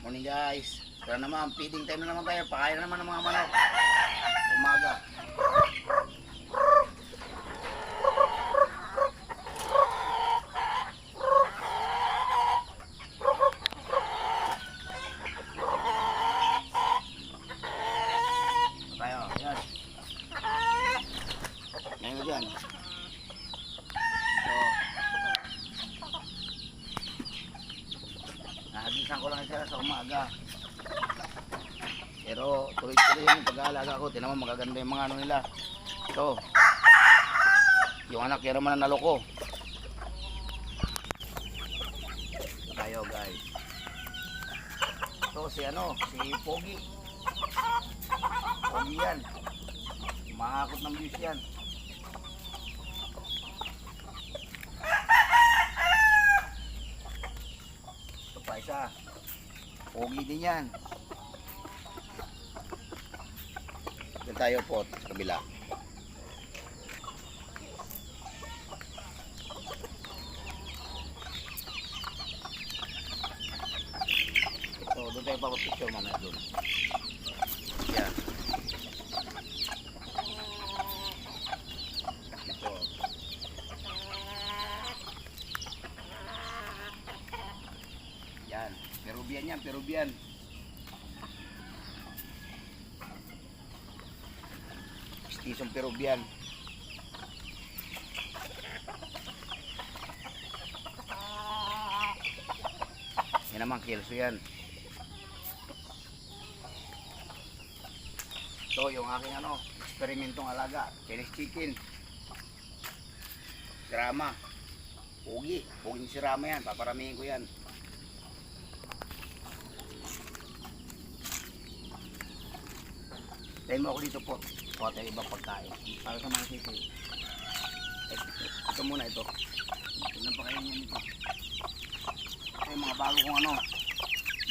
Morning guys. Tara naman, feeding time na naman tayo. Pakain na naman ng mga manok. Umaga. Tayo, yan. Ngayon dyan. Nahagisan ko lang sila sa umaga. Pero tuloy-tuloy yung pag-aalaga ko. Tinan mo, magaganda yung mga ano nila. Ito. Yung anak, yan naman ang naloko. Tayo guys. Ito si Pogi. Pogi yan. Makakot ng views yan. Ito pa isa. Pogi din yan. Doon tayo po sa kabila. Ito, doon tayo papapicture mamaya doon. Yan. Ito. Yan. Peruvian yan, Peruvian. Isang Peruvian. Yan naman, Kelso yan. Ito yung aking eksperimentong alaga. Chinese chicken. Sirama. Pogi. Pogi si Rama yan. Paparamihin ko yan. Tayo mo ako dito po. Kuha tayo ibang pagkain para sa mga sisi. Ito muna ito. Tignan pa kayo nyo nito. Ito yung mga bago kong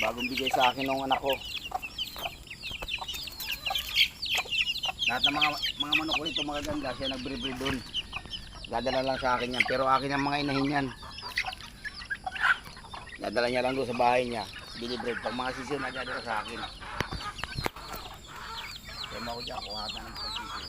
bagong bigay sa akin ng anak ko. Lahat ng mga manok ko nito magaganda. Siya nag-breed doon. Dadala lang sa akin yan. Pero akin ang mga inahin yan. Dadala niya lang doon sa bahay niya. Binibreed. Pag mga sisi nagdadala sa akin. Kaya mo ako dyan, kuha ka ng pagsisi.